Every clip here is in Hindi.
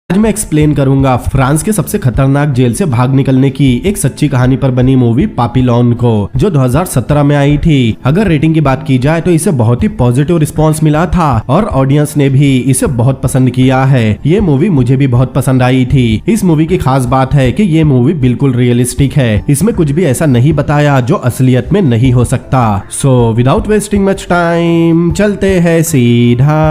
आज मैं एक्सप्लेन करूंगा फ्रांस के सबसे खतरनाक जेल से भाग निकलने की एक सच्ची कहानी पर बनी मूवी पापीलोन को, जो 2017 में आई थी। अगर रेटिंग की बात की जाए तो इसे बहुत ही पॉजिटिव रिस्पांस मिला था और ऑडियंस ने भी इसे बहुत पसंद किया है। ये मूवी मुझे भी बहुत पसंद आई थी। इस मूवी की खास बात है कि ये मूवी बिल्कुल रियलिस्टिक है। इसमें कुछ भी ऐसा नहीं बताया जो असलियत में नहीं हो सकता। So without wasting much time चलते हैं सीधा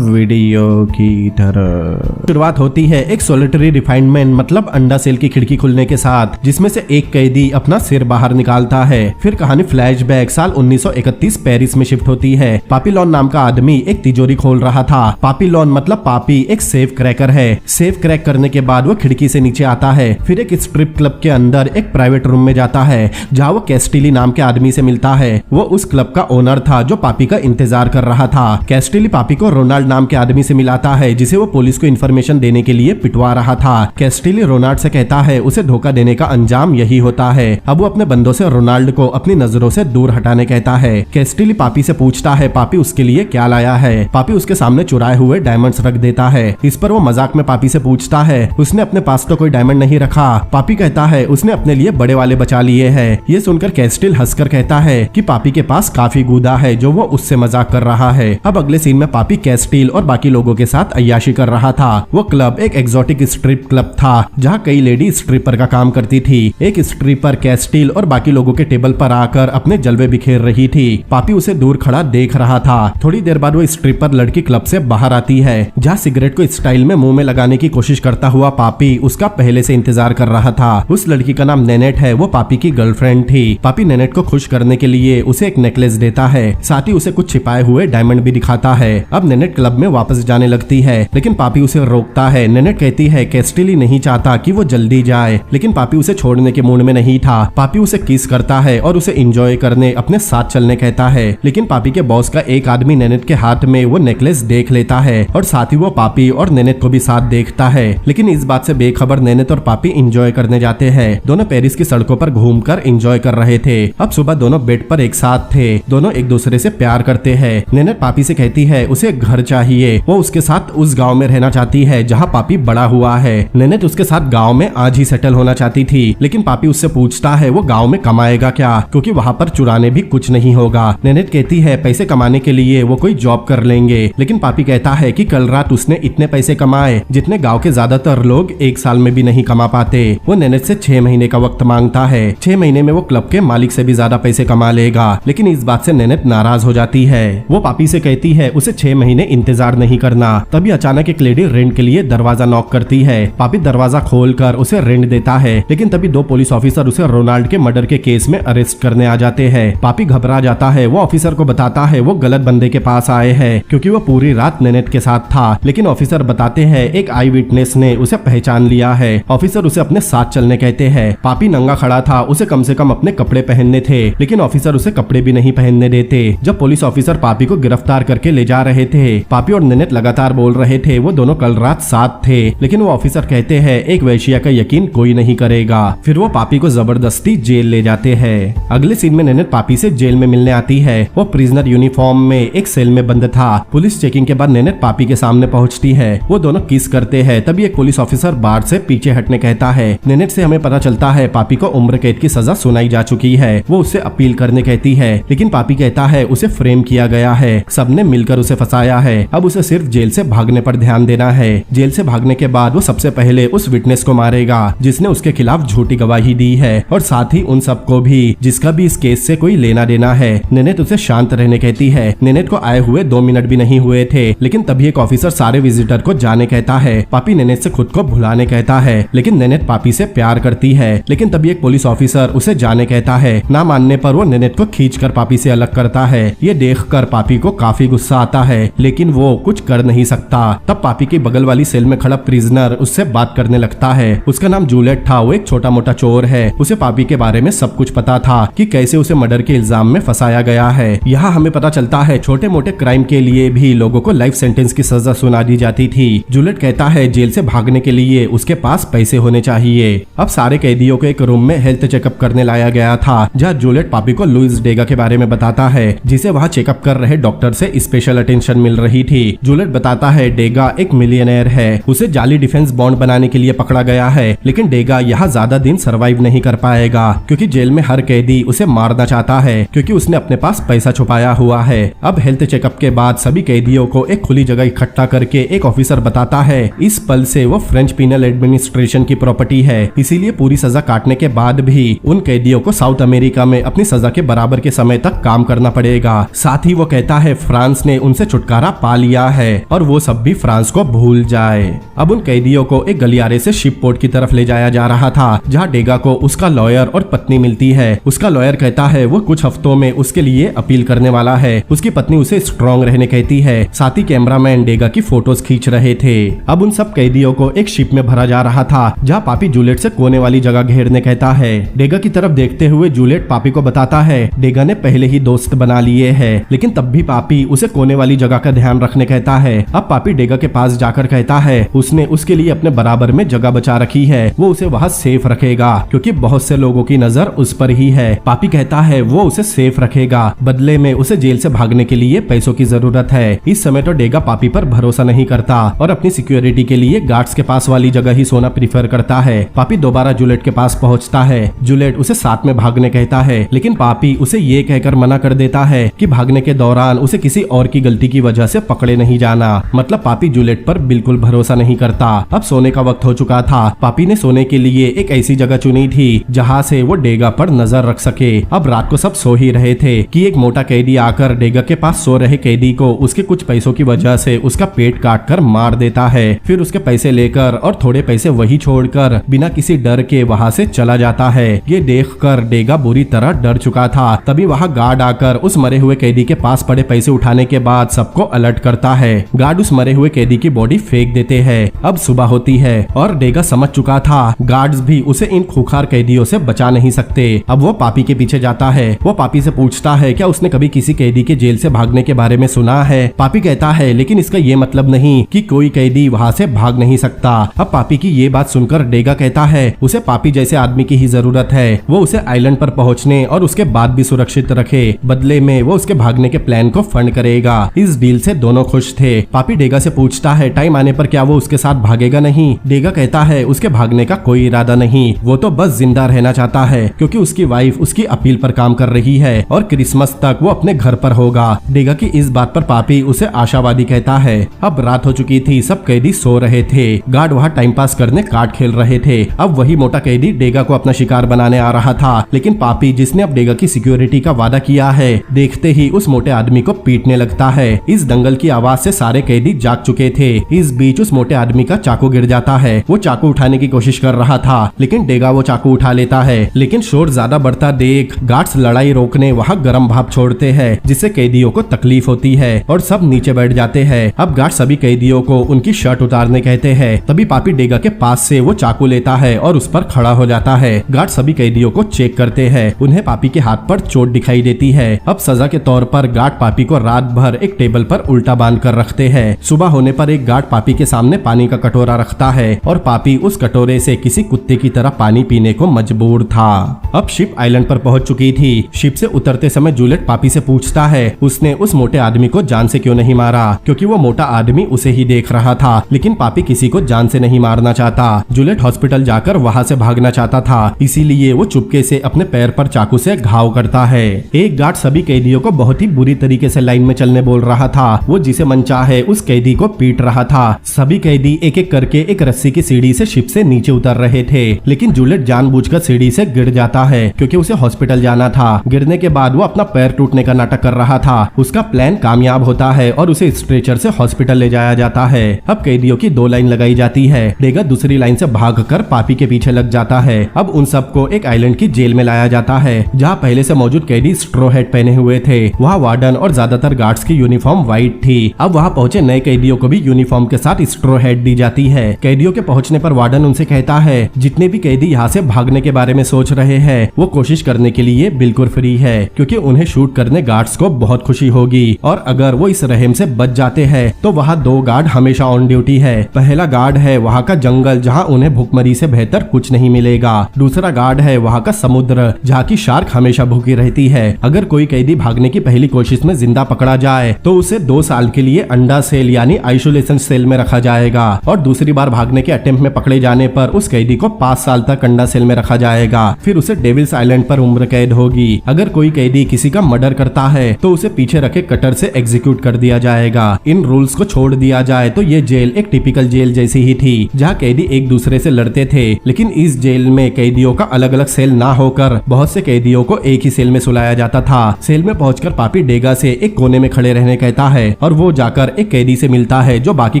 वीडियो की तरफ। शुरुआत होती है एक सोलिटरी रिफाइनमेंट मतलब अंडा सेल की खिड़की खुलने के साथ, जिसमें से एक कैदी अपना सिर बाहर निकालता है। फिर कहानी फ्लैशबैक साल 1931 पेरिस में शिफ्ट होती है। पापीलोन नाम का आदमी एक तिजोरी खोल रहा था। पापीलोन मतलब पापी एक सेफ क्रैकर है। सेफ क्रैक करने के बाद वो खिड़की से नीचे आता है। फिर एक स्ट्रिप क्लब के अंदर एक प्राइवेट रूम में जाता है, जहाँ वो कैस्टिली नाम के आदमी से मिलता है। वो उस क्लब का ओनर था जो पापी का इंतजार कर रहा था। कैस्टिली पापी को रोनाल्ड नाम के आदमी से मिलाता है, जिसे वो पुलिस को इन्फॉर्मेशन देने के लिए पिटवा रहा था। कैस्टिली रोनाल्ड से कहता है उसे धोखा देने का अंजाम यही होता है। अब वो अपने बंदों से रोनाल्ड को अपनी नजरों से दूर हटाने कहता है। कैस्टिली पापी से पूछता है पापी उसके लिए क्या लाया है। पापी उसके सामने चुराए हुए डायमंड्स रख देता है। इस पर वो मजाक में पापी से पूछता है उसने अपने पास तो कोई डायमंड नहीं रखा। पापी कहता है उसने अपने लिए बड़े वाले बचा लिए है। ये सुनकर कैस्टिल हंसकर कहता है कि पापी के पास काफी गुदा है जो वो उससे मजाक कर रहा है। अब अगले सीन में पापी कैस्टिल और बाकी लोगों के साथ अय्याशी कर रहा था। वो क्लब एक एक्सोटिक स्ट्रिप क्लब था, जहाँ कई लेडी स्ट्रिपर का काम करती थी। एक स्ट्रिपर कैस्टिल और बाकी लोगों के टेबल पर आकर अपने जलवे बिखेर रही थी। पापी उसे दूर खड़ा देख रहा था। थोड़ी देर बाद वो स्ट्रिपर लड़की क्लब से बाहर आती है, जहाँ सिगरेट को स्टाइल में मुंह में लगाने की कोशिश करता हुआ पापी उसका पहले से इंतजार कर रहा था। उस लड़की का नाम नेनेट है। वो पापी की गर्लफ्रेंड थी। पापी नेनेट को खुश करने के लिए उसे एक नेकलेस देता है, साथ ही उसे कुछ छिपाए हुए डायमंड भी दिखाता है। अब नेनेट क्लब में वापस जाने लगती है, लेकिन पापी उसे रोकता है। नेनेट कहती है कैस्टिली नहीं चाहता कि वो जल्दी जाए, लेकिन पापी उसे छोड़ने के मूड में नहीं था। पापी उसे किस करता है और उसे एंजॉय करने अपने साथ चलने कहता है, लेकिन पापी के बॉस का एक आदमी नेनेट के हाथ में वो नेकलेस देख लेता है और साथ ही वो पापी और नेनेट को भी साथ देखता है। लेकिन इस बात से बेखबर नेनेट और पापी एंजॉय करने जाते हैं। दोनों पेरिस की सड़कों पर घूमकर एंजॉय कर रहे थे। अब सुबह दोनों बेड पर एक साथ थे। दोनों एक दूसरे से प्यार करते हैं। नेनेट पापी से कहती है उसे एक घर चाहिए। वो उसके साथ उस गाँव में रहना चाहती है जहाँ पापी बड़ा हुआ है। नेनेट उसके साथ गांव में आज ही सेटल होना चाहती थी, लेकिन पापी उससे पूछता है वो गांव में कमाएगा क्या, क्योंकि वहाँ पर चुराने भी कुछ नहीं होगा। नेनेट कहती है पैसे कमाने के लिए वो कोई जॉब कर लेंगे, लेकिन पापी कहता है कि कल रात उसने इतने पैसे कमाए जितने गांव के ज्यादातर लोग एक साल में भी नहीं कमा पाते। वो नेनेट से 6 महीने का वक्त मांगता है। 6 महीने में वो क्लब के मालिक से भी ज्यादा पैसे कमा लेगा, लेकिन इस बात से नेनेट नाराज हो जाती है। वो पापी से कहती है उसे 6 महीने इंतजार नहीं करना। तभी अचानक एक लेडी रेंट के लिए दरवाजा नॉक करती है। पापी दरवाजा खोलकर उसे रेंट देता है, लेकिन तभी 2 पुलिस ऑफिसर उसे रोनाल्ड के मर्डर के केस में अरेस्ट करने आ जाते हैं। पापी घबरा जाता है। वो ऑफिसर को बताता है वो गलत बंदे के पास आए हैं, क्योंकि वो पूरी रात नेनेट के साथ था। लेकिन ऑफिसर बताते हैं एक आई विटनेस ने उसे पहचान लिया है। ऑफिसर उसे अपने साथ चलने कहते हैं। पापी नंगा खड़ा था, उसे कम से कम अपने कपड़े पहनने थे, लेकिन ऑफिसर उसे कपड़े भी नहीं पहनने देते। जब पुलिस ऑफिसर पापी को गिरफ्तार करके ले जा रहे थे, पापी और नेनेट लगातार बोल रहे थे वो दोनों कल रात साथ थे, लेकिन वो ऑफिसर कहते हैं एक वैश्या का यकीन कोई नहीं करेगा। फिर वो पापी को जबरदस्ती जेल ले जाते हैं। अगले सीन में नेनेट पापी से जेल में मिलने आती है। वो प्रिजनर यूनिफॉर्म में एक सेल में बंद था। पुलिस चेकिंग के बाद नेनेट पापी के सामने पहुंचती है। वो दोनों किस करते हैं। तभी एक पुलिस ऑफिसर बार से पीछे हटने कहता है। नेनेट से हमें पता चलता है पापी को उम्र कैद की सजा सुनाई जा चुकी है। वो उससे अपील करने कहती है, लेकिन पापी कहता है उसे फ्रेम किया गया है, सबने मिलकर उसे फंसाया है। अब उसे सिर्फ जेल से भागने पर ध्यान देना है। जेल से भागने के बाद वो सबसे पहले उस विटनेस को मारेगा जिसने उसके खिलाफ झूठी गवाही दी है, और साथ ही उन सबको भी जिसका भी इस केस से कोई लेना देना है। नेनेट उसे शांत रहने कहती है। नेनेट को आए हुए 2 मिनट भी नहीं हुए थे, लेकिन तभी एक ऑफिसर सारे विजिटर को जाने कहता है। पापी नेनेट से खुद को भुलाने कहता है, लेकिन नेनेट पापी से प्यार करती है। लेकिन तभी एक पुलिस ऑफिसर उसे जाने कहता है। ना मानने पर वो नेनेट को खींचकर पापी से अलग करता है। ये देखकर पापी को काफी गुस्सा आता है, लेकिन वो कुछ कर नहीं सकता। तब पापी की बगल वाली सेल में खड़ा प्रिजनर उससे बात करने लगता है। उसका नाम जूलियट था। वो एक छोटा मोटा चोर है। उसे पापी के बारे में सब कुछ पता था कि कैसे उसे मर्डर के इल्जाम में फंसाया गया है। यहाँ हमें पता चलता है छोटे मोटे क्राइम के लिए भी लोगों को लाइफ सेंटेंस की सजा सुना दी जाती थी। जूलियट कहता है जेल से भागने के लिए उसके पास पैसे होने चाहिए। अब सारे कैदियों को एक रूम में हेल्थ चेकअप करने लाया गया था, जहाँ जूलियट पापी को लुइस डेगा के बारे में बताता है, जिसे वहाँ चेकअप कर रहे डॉक्टर से स्पेशल अटेंशन मिल रही थी। जूलियट बताता है डेगा एक मिलियनेयर है उसे जाली डिफेंस बॉन्ड बनाने के लिए पकड़ा गया है, लेकिन डेगा यहाँ ज्यादा दिन सरवाइव नहीं कर पाएगा क्योंकि जेल में हर कैदी उसे मारना चाहता है क्योंकि उसने अपने पास पैसा छुपाया हुआ है। अब हेल्थ चेकअप के बाद सभी कैदियों को एक खुली जगह इकट्ठा करके एक ऑफिसर बताता है इस पल से वो फ्रेंच पीनल एडमिनिस्ट्रेशन की प्रॉपर्टी है, इसीलिए पूरी सजा काटने के बाद भी उन कैदियों को साउथ अमेरिका में अपनी सजा के बराबर के समय तक काम करना पड़ेगा। साथ ही वो कहता है फ्रांस ने उनसे छुटकारा पा लिया है और वो सब भी फ्रांस को भूल जाए। अब उन कैदियों को एक गलियारे से शिप पोर्ट की तरफ ले जाया जा रहा था, जहाँ डेगा को उसका लॉयर और पत्नी मिलती है। उसका लॉयर कहता है वो कुछ हफ्तों में उसके लिए अपील करने वाला है। उसकी पत्नी उसे स्ट्रॉन्ग रहने कहती है। साथ ही कैमरामैन डेगा की फोटोज खींच रहे थे। अब उन सब कैदियों को एक शिप में भरा जा रहा था, जहाँ पापी जूलियट से कोने वाली जगह घेरने कहता है। डेगा की तरफ देखते हुए जूलियट पापी को बताता है डेगा ने पहले ही दोस्त बना लिए हैं, लेकिन तब भी पापी उसे कोने वाली जगह का ध्यान रखने कहता है। अब पापी डेगा के पास जाकर कहता है उसने उसके लिए अपने बराबर में जगह बचा रखी है, वो उसे वहाँ सेफ रखेगा क्योंकि बहुत से लोगों की नजर उस पर ही है। पापी कहता है वो उसे सेफ रखेगा, बदले में उसे जेल से भागने के लिए पैसों की जरूरत है। इस समय तो डेगा पापी पर भरोसा नहीं करता और अपनी सिक्योरिटी के लिए गार्ड्स के पास वाली जगह ही सोना प्रीफर करता है। पापी दोबारा जूलियट के पास पहुंचता है। जूलियट उसे साथ में भागने कहता है, लेकिन पापी उसे ये कहकर मना कर देता है कि भागने के दौरान उसे किसी और की गलती की वजह से पकड़े नहीं जाना। मतलब पापी जूलियट पर बिल्कुल भरोसा नहीं करता। अब सोने का वक्त हो चुका था। पापी ने सोने के लिए एक ऐसी जगह चुनी थी जहाँ से वो डेगा पर नजर रख सके। अब रात को सब सो ही रहे थे कि एक मोटा कैदी आकर डेगा के पास सो रहे कैदी को उसके कुछ पैसों की वजह से उसका पेट काट कर मार देता है। फिर उसके पैसे लेकर और थोड़े पैसे वही छोड़कर बिना किसी डर के वहाँ से चला जाता है। ये देखकर डेगा बुरी तरह डर चुका था। तभी वहाँ गार्ड आकर उस मरे हुए कैदी के पास पड़े पैसे उठाने के बाद सबको अलर्ट करता है। गार्ड उस मरे हुए कैदी की बॉडी फेंक देते हैं। अब सुबह होती है और डेगा समझ चुका था गार्ड्स भी उसे इन खूंखार कैदियों से बचा नहीं सकते। अब वो पापी के पीछे जाता है। वो पापी से पूछता है क्या उसने कभी किसी कैदी के जेल से भागने के बारे में सुना है। पापी कहता है लेकिन इसका ये मतलब नहीं कि कोई कैदी वहाँ से भाग नहीं सकता। अब पापी की ये बात सुनकर डेगा कहता है उसे पापी जैसे आदमी की ही जरूरत है। वो उसे आइलैंड पर पहुँचने और उसके बाद भी सुरक्षित रखे, बदले में वो उसके भागने के प्लान को फंड करेगा। इस डील से दोनों खुश थे। पापी डेगा से पूछता है टाइम आने पर क्या वो उसके साथ भागेगा नहीं। डेगा कहता है उसके भागने का कोई इरादा नहीं, वो तो बस जिंदा रहना चाहता है क्योंकि उसकी वाइफ उसकी अपील पर काम कर रही है और क्रिसमस तक वो अपने घर पर होगा। डेगा की इस बात पर पापी उसे आशावादी कहता है। अब रात हो चुकी थी, सब कैदी सो रहे थे। गार्ड वहाँ टाइम पास करने कार्ड खेल रहे थे। अब वही मोटा कैदी डेगा को अपना शिकार बनाने आ रहा था, लेकिन पापी जिसने अब डेगा की सिक्योरिटी का वादा किया है देखते ही उस मोटे आदमी को पीटने लगता है। इस दंगल की आवाज से सारे कैदी जाग चुके थे। इस बीच उस मोटे आदमी का चाकू गिर जाता है। वो चाकू उठाने की कोशिश कर रहा था, लेकिन डेगा वो चाकू उठा लेता है। लेकिन शोर ज्यादा बढ़ता देख गार्ड्स लड़ाई रोकने वहाँ गर्म भाप छोड़ते हैं, जिससे कैदियों को तकलीफ होती है और सब नीचे बैठ जाते हैं। अब गार्ड सभी कैदियों को उनकी शर्ट उतारने कहते हैं। तभी पापी डेगा के पास से वो चाकू लेता है और उस पर खड़ा हो जाता है। गार्ड सभी कैदियों को चेक करते हैं। उन्हें पापी के हाथ पर चोट दिखाई देती है। अब सजा के तौर पर गार्ड पापी को रात भर एक टेबल पर उल्टा बांध कर रखते हैं। सुबह होने पर एक गार्ड पापी के सामने पानी का कटोरा रखता है और पापी उस कटोरे से किसी कुत्ते की तरह पानी पीने को मजबूर था। अब शिप आइलैंड पर पहुंच चुकी थी। शिप से उतरते समय जूलियट पापी से पूछता है उसने उस मोटे आदमी को जान से क्यों नहीं मारा, क्योंकि वो मोटा आदमी उसे ही देख रहा था। लेकिन पापी किसी को जान से नहीं मारना चाहता। जूलियट हॉस्पिटल जाकर वहाँ से भागना चाहता था, इसीलिए वो चुपके से अपने पैर पर चाकू से घाव करता है। एक गार्ड सभी कैदियों को बहुत ही बुरी तरीके से लाइन में चलने बोल रहा था। वो जिसे मन चाहे उस कैदी को पीट रहा था। सभी कैदी एक एक करके एक रस्सी की सीढ़ी से शिप से नीचे उतर रहे थे, लेकिन जूलियट जानबूझकर सीढ़ी से गिर जाता है क्योंकि उसे हॉस्पिटल जाना था। गिरने के बाद वो अपना पैर टूटने का नाटक कर रहा था। उसका प्लान कामयाब होता है और उसे स्ट्रेचर से हॉस्पिटल ले जाया जाता है। अब कैदियों की 2 लाइन लगाई जाती है। डेगा दूसरी लाइन से भागकर पापी के पीछे लग जाता है। अब उन सबको एक आइलैंड की जेल में लाया जाता है, जहाँ पहले से मौजूद कैदी स्ट्रो हेड पहने हुए थे। वहाँ वार्डन और ज्यादातर गार्ड्स की यूनिफॉर्म व्हाइट थी। अब वहाँ पहुंचे नए कैदियों को भी यूनिफॉर्म के साथ स्ट्रो हेड दी जाती है। कैदियों के पहुंचने पर वार्डन उनसे कहता है जितने भी कैदी यहाँ से भागने के बारे में सोच रहे हैं वो कोशिश करने के लिए बिल्कुल फ्री है, क्योंकि उन्हें शूट करने गार्ड्स को बहुत खुशी होगी। और अगर वो इस रहम से बच जाते हैं तो वहाँ 2 गार्ड हमेशा ऑन ड्यूटी है। पहला गार्ड है वहाँ का जंगल, जहाँ उन्हें भूखमरी से बेहतर कुछ नहीं मिलेगा। दूसरा गार्ड है वहाँ का समुद्र, जहाँ की शार्क हमेशा भूखी रहती है। अगर कोई कैदी भागने की पहली कोशिश में जिंदा पकड़ा जाए तो उसे 2 साल के लिए अंडा सेल यानी आइसोलेशन सेल में रखा रखा जाएगा और दूसरी बार भागने के अटेम्प्ट में पकड़े जाने पर उस कैदी को 5 साल तक अंडा सेल में रखा जाएगा। फिर उसे डेविल्स आइलैंड पर उम्र कैद होगी। अगर कोई कैदी किसी का मर्डर करता है तो उसे पीछे रखे कटर से एग्जीक्यूट कर दिया जाएगा। इन रूल्स को छोड़ दिया जाए तो ये जेल एक टिपिकल जेल जैसी ही थी, जहाँ कैदी एक दूसरे से लड़ते थे। लेकिन इस जेल में कैदियों का अलग अलग सेल ना होकर बहुत से कैदियों को एक ही सेल में सुलाया जाता था। सेल में पहुंचकर पापी डेगा से एक कोने में खड़े रहने कहता है और वो जाकर एक कैदी से मिलता है जो बाकी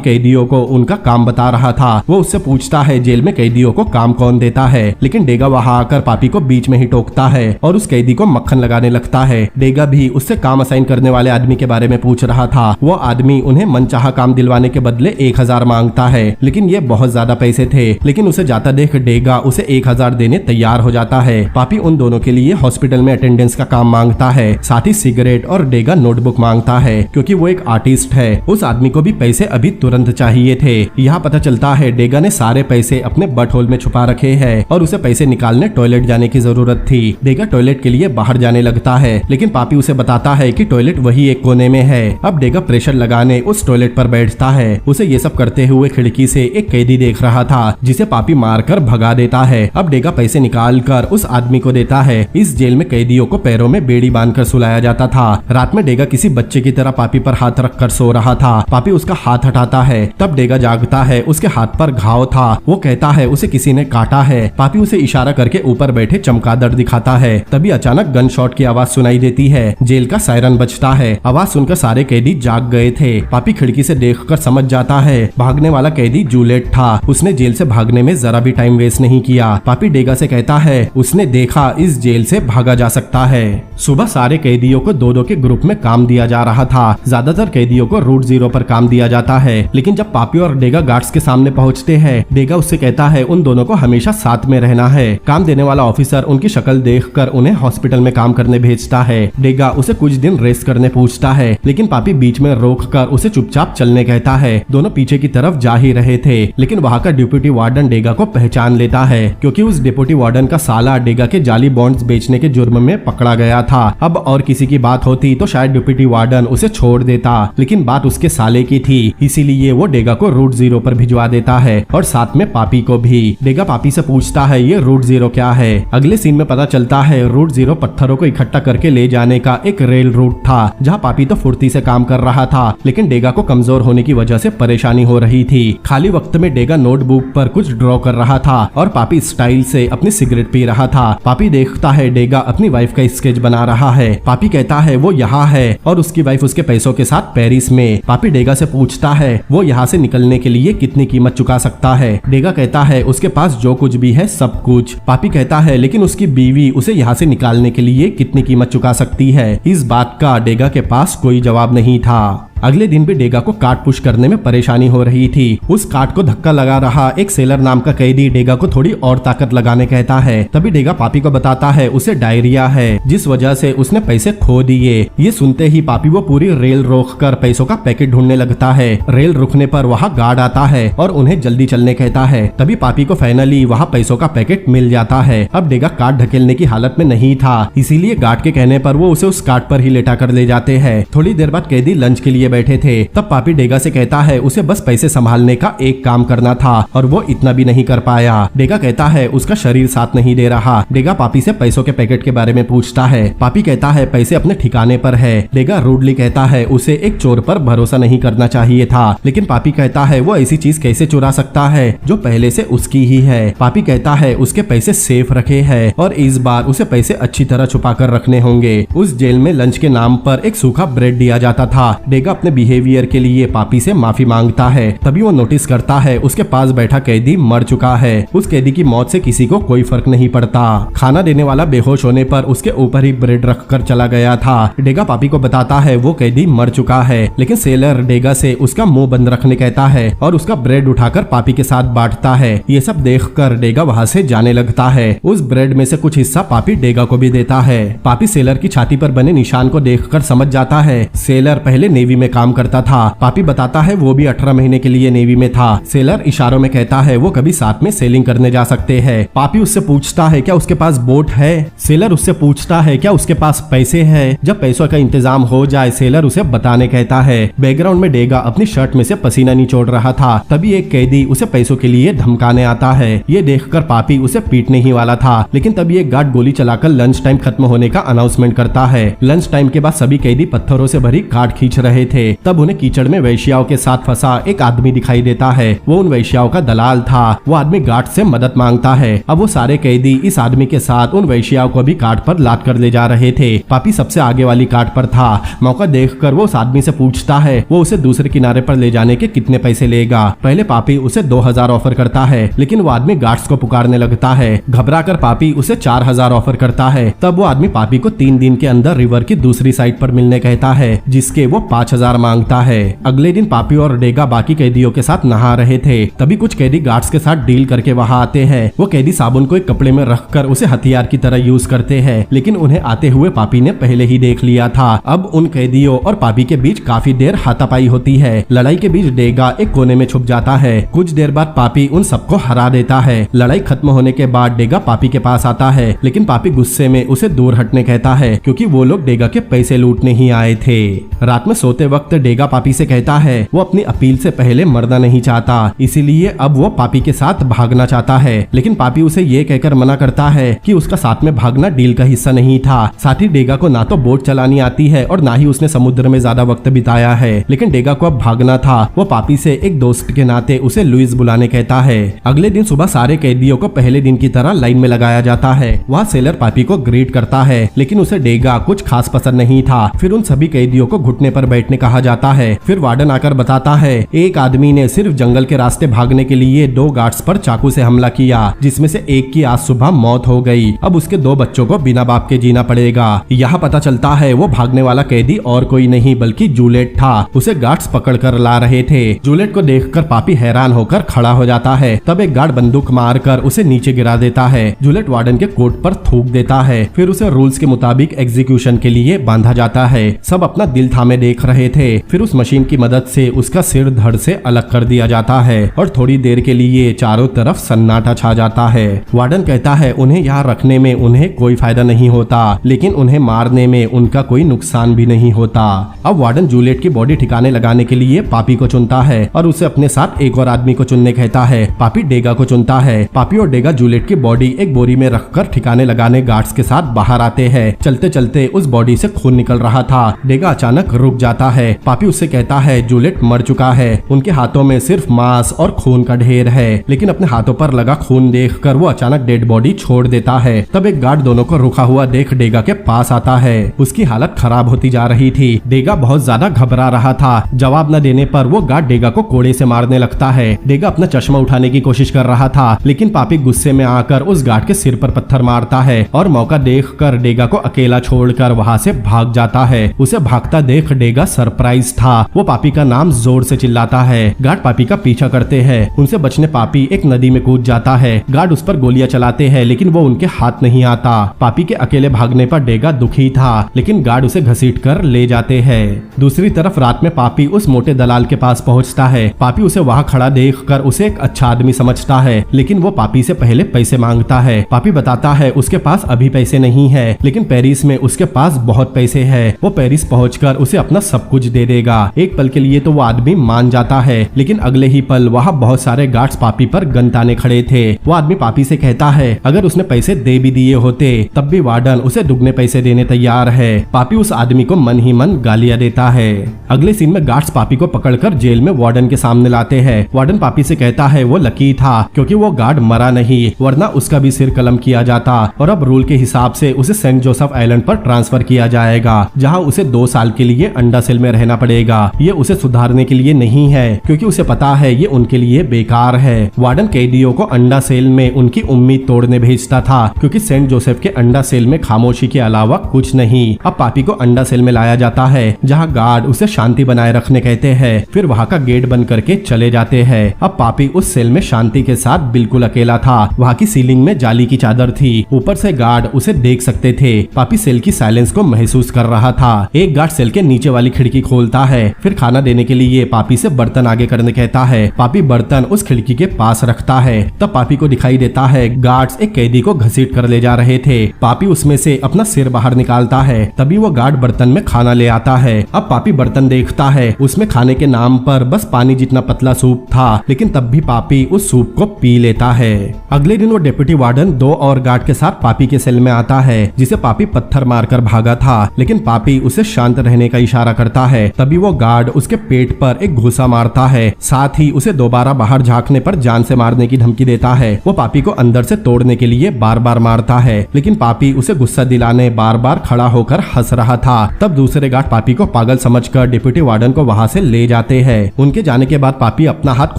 कैदियों को उनका काम बता रहा था। वो उससे पूछता है जेल में कैदियों को काम कौन देता है, लेकिन डेगा वहाँ आकर पापी को बीच में ही टोकता है और उस कैदी को मक्खन लगाने लगता है। डेगा भी उससे काम असाइन करने वाले आदमी के बारे में पूछ रहा था। वो आदमी उन्हें मनचाहा काम दिलवाने के बदले 1000 मांगता है, लेकिन ये बहुत ज्यादा पैसे थे। लेकिन उसे जाता देख डेगा उसे 1000 देने तैयार हो जाता है। पापी उन दोनों के लिए हॉस्पिटल में अटेंडेंस का काम मांगता है, साथ ही सिगरेट और डेगा नोटबुक मांगता है क्योंकि वो एक आर्टिस्ट है। उस आदमी को भी पैसे अभी तुरंत चाहिए थे। यहाँ पता चलता है डेगा ने सारे पैसे अपने बट होल में छुपा रखे हैं और उसे पैसे निकालने टॉयलेट जाने की जरूरत थी। डेगा टॉयलेट के लिए बाहर जाने लगता है, लेकिन पापी उसे बताता है कि टॉयलेट वही एक कोने में है। अब डेगा प्रेशर लगाने उस टॉयलेट पर बैठता है। उसे ये सब करते हुए खिड़की से एक कैदी देख रहा था जिसे पापी मारकर भगा देता है। अब डेगा पैसे निकाल कर उस आदमी को देता है। इस जेल में कैदियों को पैरों में बेड़ी बांधकर सुलाया जाता था। रात में डेगा किसी बच्चे की तरह पापी पर हाथ रखकर सो रहा था। पापी उसका हाथ हटाता है, तब डेगा जागता है। उसके हाथ पर घाव था। वो कहता है उसे किसी ने काटा है। पापी उसे इशारा करके ऊपर बैठे चमगादड़ दिखाता है। तभी अचानक गन शॉट की आवाज सुनाई देती है। जेल का सायरन बजता है। आवाज सुनकर सारे कैदी जाग गए थे। पापी खिड़की से देखकर समझ जाता है भागने वाला कैदी जूलियट था। उसने जेल से भागने में जरा भी टाइम वेस्ट नहीं किया। पापी डेगा से कहता है उसने देखा इस जेल से भागा जा सकता है। सुबह सारे कैदियों को 2-2 के ग्रुप में काम दिया जा रहा था। ज्यादातर कैदियों को रूट 0 पर काम दिया जाता है, लेकिन जब पापी और डेगा गार्ड्स के सामने पहुंचते हैं, डेगा उससे कहता है उन दोनों को हमेशा साथ में रहना है। काम देने वाला ऑफिसर उनकी शक्ल देखकर उन्हें हॉस्पिटल में काम करने भेजता है। डेगा उसे कुछ दिन रेस्ट करने पूछता है, लेकिन पापी बीच में रोककर उसे चुपचाप चलने कहता है। दोनों पीछे की तरफ जा ही रहे थे, लेकिन वहाँ का डिप्टी वार्डन डेगा को पहचान लेता है क्योंकि उस डिप्टी वार्डन का साला डेगा के जाली बॉन्ड्स बेचने के जुर्म में पकड़ा गया था। अब और किसी की बात होती तो शायद डिप्टी वार्डन उसे छोड़ देता, लेकिन बात उसके साले की थी, इसीलिए वो डेगा को रूट 0 पर भिजवा देता है और साथ में पापी को भी। डेगा पापी से पूछता है ये रूट 0 क्या है। अगले सीन में पता चलता है रूट 0 पत्थरों को इकट्ठा करके ले जाने का एक रेल रूट था, जहाँ पापी तो फुर्ती से काम कर रहा था, लेकिन डेगा को कमजोर होने की वजह से परेशानी हो रही थी। खाली वक्त में डेगा नोटबुक पर कुछ ड्रॉ कर रहा था और पापी स्टाइल से अपनी सिगरेट पी रहा था। पापी देखता है डेगा अपनी वाइफ का स्केच बना रहा है। पापी कहता है वो यहाँ है और उसकी वाइफ उसके पैसों के साथ पेरिस में। पापी डेगा से पूछता है वो यहाँ से निकलने के लिए कितनी कीमत चुका सकता है। डेगा कहता है उसके पास जो कुछ भी है सब कुछ। पापी कहता है लेकिन उसकी बीवी उसे यहाँ से निकालने के लिए कितनी कीमत चुका सकती है। इस बात का डेगा के पास कोई जवाब नहीं था। अगले दिन भी डेगा को कार्ड पुश करने में परेशानी हो रही थी। उस कार्ड को धक्का लगा रहा एक सेलर नाम का कैदी डेगा को थोड़ी और ताकत लगाने कहता है। तभी डेगा पापी को बताता है उसे डायरिया है, जिस वजह से उसने पैसे खो दिए। ये सुनते ही पापी वो पूरी रेल रोककर पैसों का पैकेट ढूंढने लगता है। रेल रुकने पर वहाँ गार्ड आता है और उन्हें जल्दी चलने कहता है। तभी पापी को फाइनली वहाँ पैसों का पैकेट मिल जाता है। अब डेगा कार्ड ढकेलने की हालत में नहीं था, इसीलिए गार्ड के कहने पर वो उसे उस कार्ड पर ही लेटा कर ले जाते हैं। थोड़ी देर बाद कैदी लंच के लिए बैठे थे। तब पापी डेगा से कहता है उसे बस पैसे संभालने का एक काम करना था और वो इतना भी नहीं कर पाया। डेगा कहता है उसका शरीर साथ नहीं दे रहा। डेगा पापी से पैसों के पैकेट के बारे में पूछता है। पापी कहता है पैसे अपने ठिकाने पर है। डेगा रूडली कहता है उसे एक चोर पर भरोसा नहीं करना चाहिए था, लेकिन पापी कहता है वो ऐसी चीज कैसे चुरा सकता है जो पहले से उसकी ही है। पापी कहता है उसके पैसे सेफ रखे हैं और इस बार उसे पैसे अच्छी तरह छुपा कर रखने होंगे। उस जेल में लंच के नाम पर एक सूखा ब्रेड दिया जाता था। डेगा अपने बिहेवियर के लिए पापी से माफी मांगता है। तभी वो नोटिस करता है उसके पास बैठा कैदी मर चुका है। उस कैदी की मौत से किसी को कोई फर्क नहीं पड़ता। खाना देने वाला बेहोश होने पर उसके ऊपर ही ब्रेड रखकर चला गया था। डेगा पापी को बताता है वो कैदी मर चुका है, लेकिन सेलर डेगा से उसका मुंह बंद रखने कहता है और उसका ब्रेड उठाकर पापी के साथ बांटता है। ये सब देखकर डेगा वहाँ से जाने लगता है। उस ब्रेड में से कुछ हिस्सा पापी डेगा को भी देता है। पापी सेलर की छाती पर बने निशान को देखकर समझ जाता है सेलर पहले नेवी में में काम करता था। पापी बताता है वो भी 18 महीने के लिए नेवी में था। सेलर इशारों में कहता है वो कभी साथ में सेलिंग करने जा सकते हैं। पापी उससे पूछता है क्या उसके पास बोट है। सेलर उससे पूछता है क्या उसके पास पैसे हैं। जब पैसों का इंतजाम हो जाए सेलर उसे बताने कहता है। बैकग्राउंड में डेगा अपनी शर्ट में से पसीना निचोड़ रहा था। तभी एक कैदी उसे पैसों के लिए धमकाने आता है। ये देखकर पापी उसे पीटने ही वाला था, लेकिन तभी एक गार्ड गोली चलाकर लंच टाइम खत्म होने का अनाउंसमेंट करता है। लंच टाइम के बाद सभी कैदी पत्थरों से भरी काट खींच रहे थे। तब उन्हें कीचड़ में वैश्याओं के साथ फंसा एक आदमी दिखाई देता है। वो उन वैश्याओं का दलाल था। वो आदमी गार्ड से मदद मांगता है। अब वो सारे कैदी इस आदमी के साथ उन वैश्याओं को भी काट पर लाद कर ले जा रहे थे। पापी सबसे आगे वाली काट पर था। मौका देखकर वो उस आदमी से पूछता है वो उसे दूसरे किनारे पर ले जाने के कितने पैसे लेगा। पहले पापी उसे 2000 ऑफर करता है, लेकिन वो आदमी गार्ड्स को पुकारने लगता है। घबरा कर पापी उसे 4000 ऑफर करता है। तब वो आदमी पापी को 3 दिन के अंदर रिवर की दूसरी साइड पर मिलने कहता है, जिसके वो 5000 मांगता है। अगले दिन पापी और डेगा बाकी कैदियों के साथ नहा रहे थे। तभी कुछ कैदी गार्ड्स के साथ डील करके वहाँ आते हैं। वो कैदी साबुन को एक कपड़े में रखकर उसे हथियार की तरह यूज करते हैं, लेकिन उन्हें आते हुए पापी ने पहले ही देख लिया था। अब उन कैदियों और पापी के बीच काफी देर हाथापाई होती है। लड़ाई के बीच डेगा एक कोने में छुप जाता है। कुछ देर बाद पापी उन सबको हरा देता है। लड़ाई खत्म होने के बाद डेगा पापी के पास आता है, लेकिन पापी गुस्से में उसे दूर हटने कहता है, क्योंकि वो लोग डेगा के पैसे लूटने ही आए थे। रात में सोते वक्त डेगा पापी से कहता है वो अपनी अपील से पहले मरना नहीं चाहता, इसीलिए अब वो पापी के साथ भागना चाहता है। लेकिन पापी उसे ये कहकर मना करता है कि उसका साथ में भागना डील का हिस्सा नहीं था। साथ ही डेगा को ना तो बोट चलानी आती है और ना ही उसने समुद्र में ज्यादा वक्त बिताया है। लेकिन डेगा को अब भागना था। वो पापी से एक दोस्त के नाते उसे लुइस बुलाने कहता है। अगले दिन सुबह सारे कैदियों को पहले दिन की तरह लाइन में लगाया जाता है। वहाँ सेलर पापी को ग्रीट करता है, लेकिन उसे डेगा कुछ खास पसंद नहीं था। फिर उन सभी कैदियों को घुटने पर बैठने कहा जाता है। फिर वार्डन आकर बताता है एक आदमी ने सिर्फ जंगल के रास्ते भागने के लिए 2 गार्ड्स पर चाकू से हमला किया, जिसमें से एक की आज सुबह मौत हो गई। अब उसके 2 बच्चों को बिना बाप के जीना पड़ेगा। यहाँ पता चलता है वो भागने वाला कैदी और कोई नहीं बल्कि जूलियट था। उसे गार्ड्स पकड़ कर ला रहे थे। जूलियट को देखकर पापी हैरान होकर खड़ा हो जाता है। तब एक गार्ड बंदूक मारकर उसे नीचे गिरा देता है। जूलियट वार्डन के कोट पर थूक देता है। फिर उसे रूल्स के मुताबिक एग्जीक्यूशन के लिए बांधा जाता है। सब अपना दिल थामे देख रहे थे। फिर उस मशीन की मदद से उसका सिर धड़ से अलग कर दिया जाता है और थोड़ी देर के लिए चारों तरफ सन्नाटा छा जाता है। वार्डन कहता है उन्हें यहाँ रखने में उन्हें कोई फायदा नहीं होता, लेकिन उन्हें मारने में उनका कोई नुकसान भी नहीं होता। अब वार्डन जूलियट की बॉडी ठिकाने लगाने के लिए पापी को चुनता है और उसे अपने साथ एक और आदमी को चुनने कहता है। पापी डेगा को चुनता है। पापी और डेगा जूलियट की बॉडी एक बोरी में रखकर ठिकाने लगाने गार्ड्स के साथ बाहर आते हैं। चलते चलते उस बॉडी से खून निकल रहा था। डेगा अचानक रुक जाता है। पापी उससे कहता है जूलियट मर चुका है। उनके हाथों में सिर्फ मांस और खून का ढेर है, लेकिन अपने हाथों पर लगा खून देखकर वो अचानक डेड बॉडी छोड़ देता है। तब एक गार्ड दोनों को रुका हुआ देख डेगा के पास आता है। उसकी हालत खराब होती जा रही थी। डेगा बहुत ज्यादा घबरा रहा था। जवाब न देने पर वो गार्ड डेगा को कोड़े से मारने लगता है। डेगा अपना चश्मा उठाने की कोशिश कर रहा था, लेकिन पापी गुस्से में आकर उस गार्ड के सिर पर पत्थर मारता है और मौका देखकर डेगा को अकेला छोड़कर वहाँ से भाग जाता है। उसे भागता देख डेगा सरप्राइज था। वो पापी का नाम जोर से चिल्लाता है। गार्ड पापी का पीछा करते हैं। उनसे बचने पापी एक नदी में कूद जाता है। गार्ड उस पर गोलियां चलाते हैं, लेकिन वो उनके हाथ नहीं आता। पापी के अकेले भागने पर डेगा दुखी था, लेकिन गार्ड उसे घसीट कर ले जाते हैं। दूसरी तरफ रात में पापी उस मोटे दलाल के पास पहुंचता है। पापी उसे वहां खड़ा देखकर उसे एक अच्छा आदमी समझता है, लेकिन वो पापी से पहले पैसे मांगता है। पापी बताता है उसके पास अभी पैसे नहीं है, लेकिन पेरिस में उसके पास बहुत पैसे है। वो पेरिस पहुंचकर उसे अपना सब कुछ दे देगा। एक पल के लिए तो वो आदमी मान जाता है, लेकिन अगले ही पल वहाँ बहुत सारे गार्ड्स पापी पर गन ताने खड़े थे। वो आदमी पापी से कहता है अगर उसने पैसे दे भी दिए होते तब भी वार्डन उसे दुगने पैसे देने तैयार है। पापी उस आदमी को मन ही मन गालियां देता है। अगले सीन में गार्ड्स पापी को पकड़कर जेल में वार्डन के सामने लाते हैं। वार्डन पापी से कहता है वो लकी था क्योंकि वो गार्ड मरा नहीं, वरना उसका भी सिर कलम किया जाता और अब रूल के हिसाब से उसे सेंट जोसेफ आइलैंड पर ट्रांसफर किया जाएगा, जहाँ उसे 2 साल के लिए अंडा सेल में रहना पड़ेगा। ये उसे सुधारने के लिए नहीं है, क्योंकि उसे पता है ये उनके लिए बेकार है। वार्डन कैदियों को अंडा सेल में उनकी उम्मीद तोड़ने भेजता था, क्योंकि सेंट जोसेफ के अंडा सेल में खामोशी के अलावा कुछ नहीं। अब पापी को अंडा सेल में लाया जाता है, जहाँ गार्ड उसे शांति बनाए रखने कहते हैं। फिर वहाँ का गेट बंद करके चले जाते हैं। अब पापी उस सेल में शांति के साथ बिल्कुल अकेला था। वहाँ की सीलिंग में जाली की चादर थी, ऊपर से गार्ड उसे देख सकते थे। पापी सेल की साइलेंस को महसूस कर रहा था। एक गार्ड सेल के नीचे वाली खिड़की खिड़की खोलता है, फिर खाना देने के लिए पापी से बर्तन आगे करने कहता है। पापी बर्तन उस खिड़की के पास रखता है। तब पापी को दिखाई देता है गार्ड्स एक कैदी को घसीट कर ले जा रहे थे। पापी उसमें से अपना सिर बाहर निकालता है, तभी वो गार्ड बर्तन में खाना ले आता है। अब पापी बर्तन देखता है, उसमें खाने के नाम पर बस पानी जितना पतला सूप था, लेकिन तब भी पापी उस सूप को पी लेता है। अगले दिन वो डेप्यूटी वार्डन 2 और गार्ड के साथ पापी के सेल में आता है, जिसे पापी पत्थर मारकर भागा था, लेकिन पापी उसे शांत रहने का इशारा करता है। तभी वो गार्ड उसके पेट पर एक घूसा मारता है, साथ ही उसे दोबारा बाहर झांकने पर जान से मारने की धमकी देता है। वो पापी को अंदर से तोड़ने के लिए बार बार मारता है, लेकिन पापी उसे गुस्सा दिलाने बार बार खड़ा होकर हंस रहा था। तब दूसरे गार्ड पापी को पागल समझकर डिप्टी वार्डन को वहां से ले जाते हैं। उनके जाने के बाद पापी अपना हाथ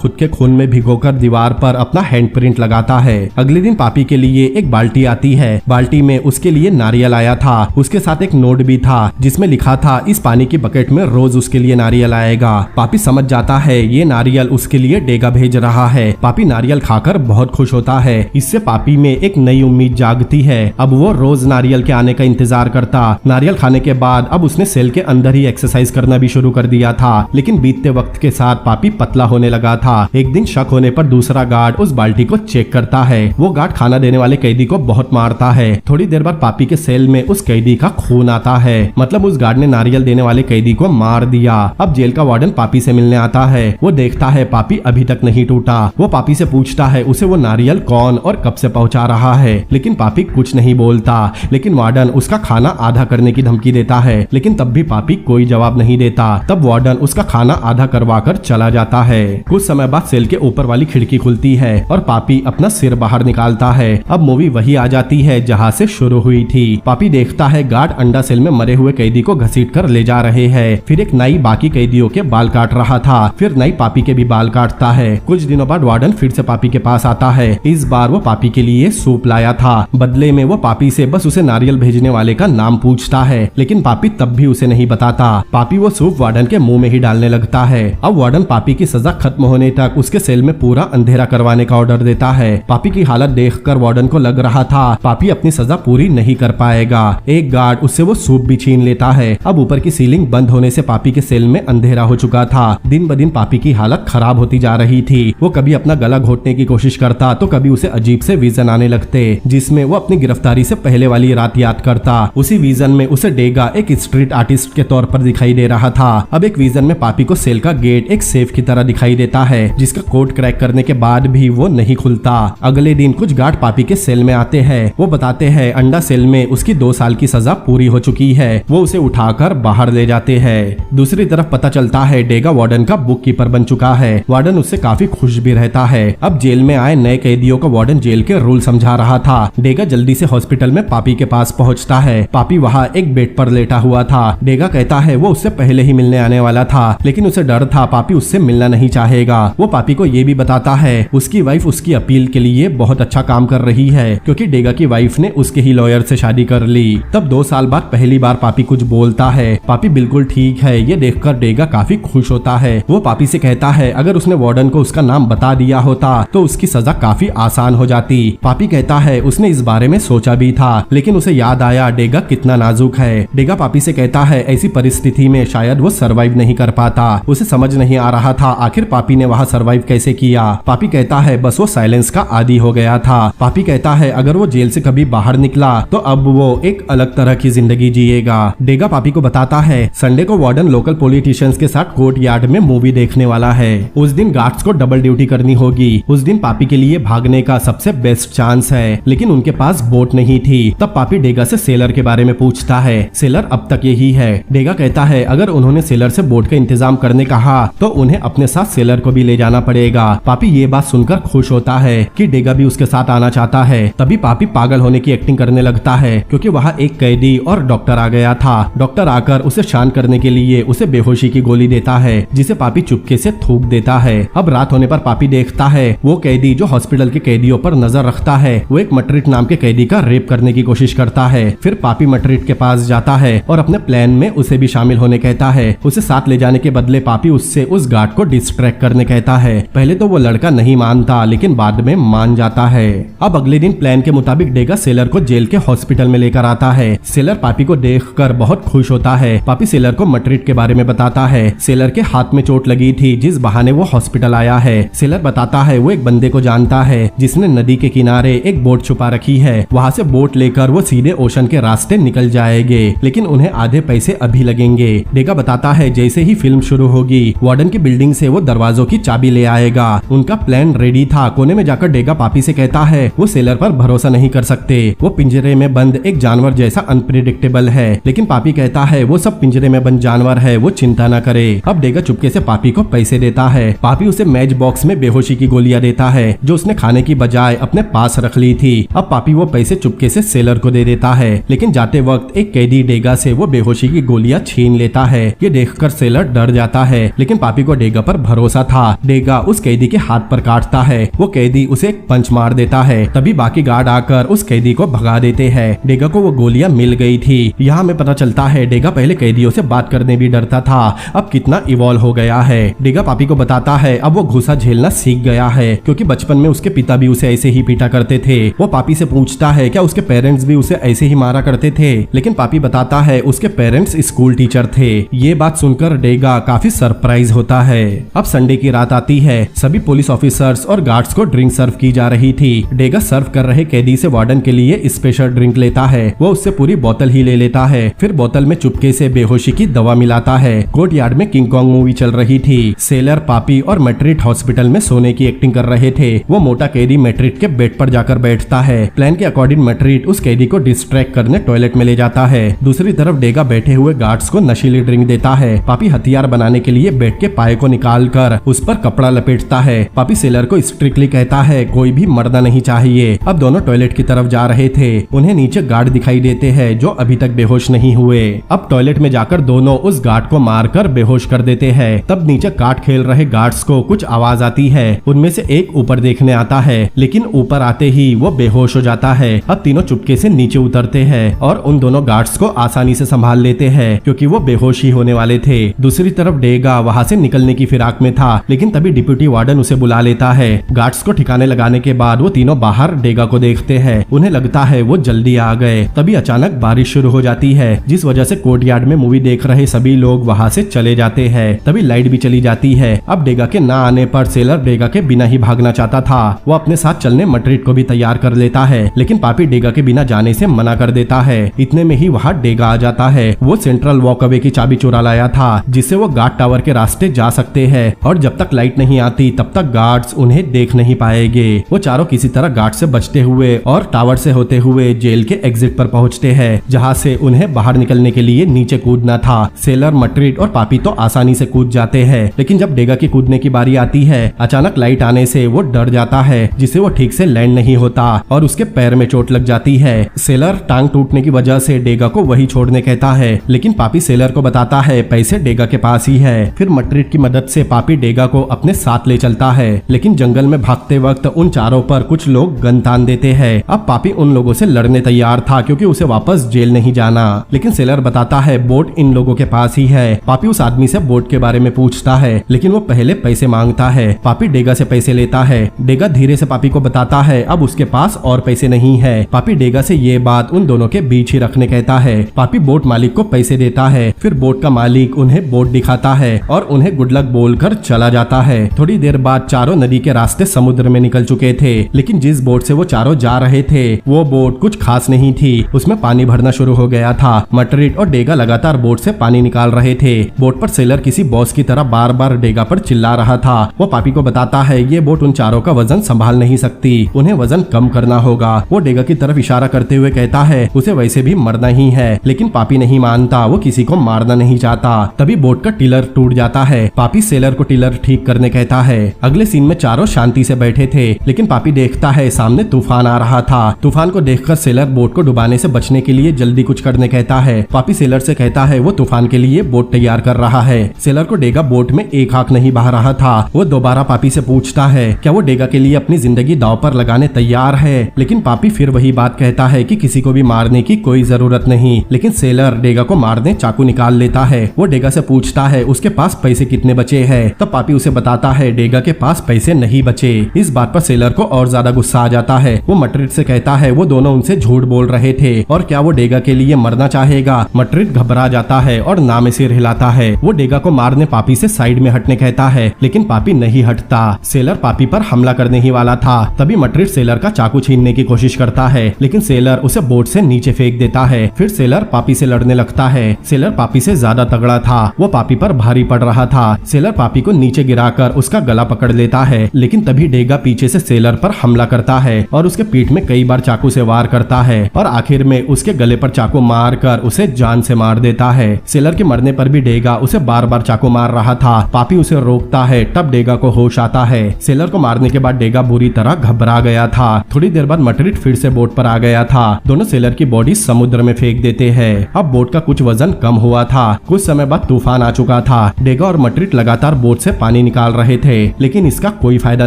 खुद के खून में भिगोकर दीवार पर अपना हैंडप्रिंट लगाता है। अगले दिन पापी के लिए एक बाल्टी आती है। बाल्टी में उसके लिए नारियल आया था, उसके साथ एक नोट भी था जिसमें लिखा था इस पानी की बकेट में रोज उसके लिए नारियल आएगा। पापी समझ जाता है ये नारियल उसके लिए डेगा भेज रहा है। पापी नारियल खाकर बहुत खुश होता है। इससे पापी में एक नई उम्मीद जागती है। अब वो रोज नारियल के आने का इंतजार करता। नारियल खाने के बाद अब उसने सेल के अंदर ही एक्सरसाइज करना भी शुरू कर दिया था, लेकिन बीतते वक्त के साथ पापी पतला होने लगा था। एक दिन शक होने पर दूसरा गार्ड उस बाल्टी को चेक करता है। वो गार्ड खाना देने वाले कैदी को बहुत मारता है। थोड़ी देर बाद पापी के सेल में उस कैदी का खून आता है, मतलब उस गार्ड ने नारियल देने वाले कैदी को मार दिया। अब जेल का वार्डन पापी से मिलने आता है। वो देखता है पापी अभी तक नहीं टूटा। वो पापी से पूछता है उसे वो नारियल कौन और कब से पहुंचा रहा है, लेकिन पापी कुछ नहीं बोलता। लेकिन वार्डन उसका खाना आधा करने की धमकी देता है, लेकिन तब भी पापी कोई जवाब नहीं देता। तब वार्डन उसका खाना आधा करवाकर चला जाता है। कुछ समय बाद सेल के ऊपर वाली खिड़की खुलती है और पापी अपना सिर बाहर निकालता है। अब मूवी वही आ जाती है जहाँ से शुरू हुई थी। पापी देखता है गार्ड अंडा सेल में मरे हुए कैदी को घसीट कर ले जा रहे हैं। फिर एक नाई बाकी कैदियों के बाल काट रहा था, फिर नाई पापी के भी बाल काटता है। कुछ दिनों बाद वार्डन फिर से पापी के पास आता है। इस बार वो पापी के लिए सूप लाया था। बदले में वो पापी से बस उसे नारियल भेजने वाले का नाम पूछता है, लेकिन पापी तब भी उसे नहीं बताता। पापी वो सूप वार्डन के मुंह में ही डालने लगता है। अब वार्डन पापी की सजा खत्म होने तक उसके सेल में पूरा अंधेरा करवाने का ऑर्डर देता है। पापी की हालत देखकर वार्डन को लग रहा था पापी अपनी सजा पूरी नहीं कर पाएगा। एक गार्ड उससे वो सूप भी छीन लेता है। अब ऊपर की सीलिंग बंद होने से पापी के सेल में अंधेरा हो चुका था। दिन ब दिन पापी की हालत खराब होती जा रही थी। वो कभी अपना गला घोटने की कोशिश करता तो कभी उसे अजीब से विजन आने लगते, जिसमें वो अपनी गिरफ्तारी से पहले वाली रात याद करता। उसी विजन में उसे डेगा एक स्ट्रीट आर्टिस्ट के तौर पर दिखाई दे रहा था। अब एक विजन में पापी को सेल का गेट एक सेफ की तरह दिखाई देता है, जिसका कोड क्रैक करने के बाद भी वो नहीं खुलता। अगले दिन कुछ गार्ड पापी के सेल में आते हैं। वो बताते हैं अंडा सेल में उसकी 2 साल की सजा पूरी हो चुकी है। वो उसे उठाकर बाहर ले जाते हैं। दूसरी तरफ पता चलता है डेगा वार्डन का बुक कीपर बन चुका है। वार्डन उससे काफी खुश भी रहता है। अब जेल में आए नए कैदियों को वार्डन जेल के रूल समझा रहा था। डेगा जल्दी से हॉस्पिटल में पापी के पास पहुंचता है। पापी वहाँ एक बेड पर लेटा हुआ था। डेगा कहता है वो उससे पहले ही मिलने आने वाला था, लेकिन उसे डर था पापी उससे मिलना नहीं चाहेगा। वो पापी को ये भी बताता है उसकी वाइफ उसकी अपील के लिए बहुत अच्छा काम कर रही है, क्योंकि डेगा की वाइफ ने उसके ही लॉयर से शादी कर ली। तब 2 साल बाद पहली बार पापी कुछ बोलता है। पापी बिल्कुल ठीक है ये देखकर डेगा काफी खुश होता है। वो पापी से कहता है अगर उसने वार्डन को उसका नाम बता दिया होता तो उसकी सजा काफी आसान हो जाती। पापी कहता है उसने इस बारे में सोचा भी था, लेकिन उसे याद आया डेगा कितना नाजुक है। डेगा पापी से कहता है ऐसी परिस्थिति में शायद वो सरवाइव नहीं कर पाता। उसे समझ नहीं आ रहा था आखिर पापी ने वहाँ सरवाइव कैसे किया। पापी कहता है बस वो साइलेंस का आदी हो गया था। पापी कहता है अगर वो जेल से कभी बाहर निकला तो अब वो एक अलग तरह की जिंदगी जिएगा। डेगा पापी को बताता है संडे को वार्डन लोकल पॉलिटिशियंस के साथ कोर्ट यार्ड में मूवी देखने वाला है। उस दिन गार्ड्स को डबल ड्यूटी करनी होगी। उस दिन पापी के लिए भागने का सबसे बेस्ट चांस है, लेकिन उनके पास बोट नहीं थी। तब पापी डेगा से सेलर के बारे में पूछता है। सेलर अब तक यही है। डेगा कहता है अगर उन्होंने सेलर से बोट का इंतजाम करने कहा तो उन्हें अपने साथ सेलर को भी ले जाना पड़ेगा। पापी ये बात सुनकर खुश होता है कि डेगा भी उसके साथ आना चाहता है। तभी पापी पागल होने की एक्टिंग करने लगता है, क्योंकि वहाँ एक कैदी और डॉक्टर आ गया था। डॉक्टर आकर उसे शांत करने के लिए उसे बेहोशी की गोली देता है, जिसे पापी चुपके से थूक देता है। अब रात होने पर पापी देखता है वो कैदी जो हॉस्पिटल के कैदियों पर नजर रखता है वो एक मटरिट नाम के कैदी का रेप करने की कोशिश करता है। फिर पापी मटरिट के पास जाता है और अपने प्लान में उसे भी शामिल होने कहता है। उसे साथ ले जाने के बदले पापी उससे उस गार्ड को डिस्ट्रैक्ट करने कहता है। पहले तो वो लड़का नहीं मानता, लेकिन बाद में मान जाता है। अब अगले दिन प्लान के मुताबिक डेगा सेलर को जेल के हॉस्पिटल में लेकर आता है। सेलर पापी को देखकर बहुत खुश होता है। पापी सेलर को मट्रिट के बारे में बताता है। सेलर के हाथ में चोट लगी थी जिस बहाने वो हॉस्पिटल आया है। सेलर बताता है वो एक बंदे को जानता है जिसने नदी के किनारे एक बोट छुपा रखी है, वहाँ से बोट लेकर वो सीधे ओशन के रास्ते निकल जाएंगे, लेकिन उन्हें आधे पैसे अभी लगेंगे। डेगा बताता है जैसे ही फिल्म शुरू होगी वार्डन की बिल्डिंग से वो दरवाजों की चाबी ले आएगा। उनका प्लान रेडी था। कोने में जाकर डेगा पापी से कहता है वो सेलर पर भरोसा नहीं कर सकते, वो पिंजरे में बंद एक जानवर जैसा अनप्रिडिक्टेबल है, लेकिन पापी कहता है वो सब पिंजरे में बंद जानवर है, वो चिंता न करे। अब डेगा चुपके से पापी को पैसे देता है। पापी उसे मैच बॉक्स में बेहोशी की गोलियां देता है जो उसने खाने की बजाय अपने पास रख ली थी। अब पापी वो पैसे चुपके से सेलर को दे देता है, लेकिन जाते वक्त एक कैदी डेगा से वो बेहोशी की गोलियां छीन लेता है। ये देखकर सेलर डर जाता है, लेकिन पापी को डेगा पर भरोसा था। डेगा उस कैदी के हाथ पर काटता है, वो कैदी उसे एक पंच मार देता है। तभी बाकी गार्ड आकर उस कैदी को भगा देते हैं। डेगा को वो गोलियां मिल गई थी। यहाँ हमें पता चलता है डेगा पहले कैदियों से बात करने भी डरता था, अब कितना इवॉल्व हो गया है। डेगा पापी को बताता है अब वो घुसा झेलना सीख गया है, क्योंकि बचपन में उसके पिता भी उसे ऐसे ही पीटा करते थे। वो पापी से पूछता है क्या उसके पेरेंट्स भी उसे ऐसे ही मारा करते थे, लेकिन पापी बताता है उसके पेरेंट्स स्कूल टीचर थे। ये बात सुनकर डेगा काफी सरप्राइज होता है। अब संडे की रात आती है। सभी पुलिस ऑफिसर्स और गार्ड्स को ड्रिंक सर्व की जा रही थी। डेगा सर्व कर रहे कैदी से वार्डन के लिए स्पेशल ड्रिंक लेता है। वो उससे पूरी बोतल ही ले लेता है, फिर बोतल में चुपके से बेहोशी की दवा मिलाता है। कोर्ट यार्ड में किंग कॉन्ग मूवी चल रही थी। सेलर, पापी और मैट्रिट हॉस्पिटल में सोने की एक्टिंग कर रहे थे। वो मोटा कैदी मैट्रिट के बेड पर जाकर बैठता है। प्लान के अकॉर्डिंग मैट्रिट उस कैदी को डिस्ट्रैक्ट करने टॉयलेट में ले जाता है। दूसरी तरफ डेगा बैठे हुए गार्ड्स को नशीली ड्रिंक देता है। पापी हथियार बनाने के लिए बेड के पाए को निकाल कर उस पर कपड़ा लपेटता है। पापी सेलर को स्ट्रिक्टली कहता है कोई भी मरना नहीं चाहिए। अब दोनों टॉयलेट की तरफ जा रहे थे। उन्हें नीचे गार्ड दिखाई देते हैं जो अभी तक बेहोश नहीं हुए। अब टॉयलेट में जाकर दोनों उस गार्ड को मारकर बेहोश कर देते हैं। तब नीचे काट खेल रहे गार्ड्स को कुछ आवाज आती है। उनमें से एक ऊपर देखने आता है, लेकिन ऊपर आते ही वो बेहोश हो जाता है। अब तीनों चुपके से नीचे उतरते हैं और उन दोनों गार्ड्स को आसानी से संभाल लेते हैं, क्योंकि वो बेहोश ही होने वाले थे। दूसरी तरफ डेगा वहाँ से निकलने की फिराक में था, लेकिन तभी डिप्टी वार्डन उसे बुला लेता है। गार्ड्स को ठिकाने लगाने के बाद वो तीनों बाहर डेगा को देखते हैं। उन्हें लगता है वो जल्दी आ गए। तभी अचानक बारिश शुरू हो जाती है, जिस वजह से कोर्ट यार्ड में मूवी देख रहे सभी लोग वहाँ से चले जाते हैं। तभी लाइट भी चली जाती है। अब डेगा के ना आने पर सेलर डेगा के बिना ही भागना चाहता था। वो अपने साथ चलने मैट्रिट को भी तैयार कर लेता है, लेकिन पापी डेगा के बिना जाने से मना कर देता है। इतने में ही वहाँ डेगा आ जाता है। वो सेंट्रल वॉकअवे की चाबी चुरा लाया था, जिससे वो गार्ड टावर के रास्ते जा सकते हैं, और जब तक लाइट नहीं आती तब तक गार्ड्स उन्हें देख नहीं पाएंगे। वो चारों किसी तरह गार्ड से बचते हुए और टावर से होते हुए जेल के एग्जिट पर पहुंचते हैं, जहां से उन्हें बाहर निकलने के लिए नीचे कूदना था। सेलर, मैट्रिट और पापी तो आसानी से कूद जाते हैं, लेकिन जब डेगा की कूदने की बारी आती है अचानक लाइट आने से वो डर जाता है, जिससे वो ठीक से लैंड नहीं होता और उसके पैर में चोट लग जाती है। सेलर टांग टूटने की वजह से डेगा को वही छोड़ने कहता है, लेकिन पापी सेलर को बताता है पैसे डेगा के पास ही है। फिर मैट्रिट की मदद से पापी डेगा को अपने साथ ले चलता है, लेकिन जंगल में भागते वक्त उन चारों पर कुछ लोग गन तान देते हैं। अब पापी उन लोगों से लड़ने तैयार था, क्योंकि उसे वापस जेल नहीं जाना, लेकिन सेलर बताता है बोट इन लोगों के पास ही है। पापी उस आदमी से बोट के बारे में पूछता है, लेकिन वो पहले पैसे मांगता है। पापी डेगा से पैसे लेता है। डेगा धीरे से पापी को बताता है अब उसके पास और पैसे नहीं है। पापी डेगा से ये बात उन दोनों के बीच ही रखने कहता है। पापी बोट मालिक को पैसे देता है। फिर बोट का मालिक उन्हें बोट दिखाता है और उन्हें गुड लक बोलकर चला जाता है। थोड़ी देर बाद चारों नदी के रास्ते समुद्र में निकल चुके थे, लेकिन जिस बोट से वो चारों जा रहे थे वो बोट कुछ खास नहीं थी। उसमें पानी भरना शुरू हो गया था। मैट्रिट और डेगा लगातार बोट से पानी निकाल रहे थे। बोट पर सेलर किसी बॉस की तरह बार बार डेगा पर चिल्ला रहा था। वो पापी को बताता है ये बोट उन चारों का वजन संभाल नहीं सकती, उन्हें वजन कम करना होगा। वो डेगा की तरफ इशारा करते हुए कहता है उसे वैसे भी मरना ही है, लेकिन पापी नहीं मानता, वो किसी को मारना नहीं चाहता। तभी बोट का टिलर टूट जाता है। पापी सेलर को टिलर ठीक करने कहता है। अगले सीन में चारों शांति से बैठे थे, लेकिन पापी देखता है सामने तूफान आ रहा था। तूफान को देखकर सेलर बोट को डुबाने से बचने के लिए जल्दी कुछ करने कहता है। पापी सेलर से कहता है वो तूफान के लिए बोट तैयार कर रहा है। सेलर को डेगा बोट में एक आंख नहीं बहा रहा था। वो दोबारा पापी से पूछता है क्या वो डेगा के लिए अपनी जिंदगी दांव पर लगाने तैयार है, लेकिन पापी फिर वही बात कहता है कि किसी को भी मारने की कोई जरूरत नहीं। लेकिन सेलर डेगा को मारने चाकू निकाल लेता है। वो डेगा से पूछता है उसके पास पैसे कितने बचे हैं। तब पापी उसे बताता है डेगा के पास पैसे नहीं बचे। इस बात पर सेलर को और ज्यादा गुस्सा आ जाता है। वो मैट्रिट से कहता है वो दोनों उनसे झूठ बोल रहे थे और क्या वो डेगा के लिए मरना चाहेगा। मैट्रिट घबरा जाता है और ना में सिर हिलाता है। वो डेगा को मारने पापी से साइड में हटने कहता है, लेकिन पापी नहीं हटता। सेलर पापी पर हमला करने ही वाला था, तभी मट्रिड सेलर का चाकू छीनने की कोशिश करता है, लेकिन सेलर उसे बोट से नीचे फेंक देता है। फिर सेलर पापी से लड़ने लगता है। सेलर पापी से ज्यादा तगड़ा था, वो पापी पर भारी पड़ रहा था। सेलर पापी को नीचे गिराकर उसका गला पकड़ लेता है, लेकिन तभी डेगा पीछे से सेलर पर हमला करता है और उसके पीठ में कई बार चाकू से वार करता है और आखिर में उसके गले पर चाकू मार कर उसे जान से मार देता है। सेलर के मरने पर भी डेगा उसे बार बार चाकू मार रहा था। पापी उसे रोकता है, तब डेगा को होश आता है। सेलर को मारने के बाद डेगा बुरी तरह घबरा गया था। थोड़ी देर बाद मट्रिड फिर से बोट पर आ गया था। दोनों सेलर की बॉडी समुद्र में फेंक देते हैं। अब बोट का कुछ वजन कम हुआ था। कुछ समय बाद तूफान आ चुका था। डेगा और मट्रिड लगातार बोट से पानी निकाल रहे थे, लेकिन इसका कोई फायदा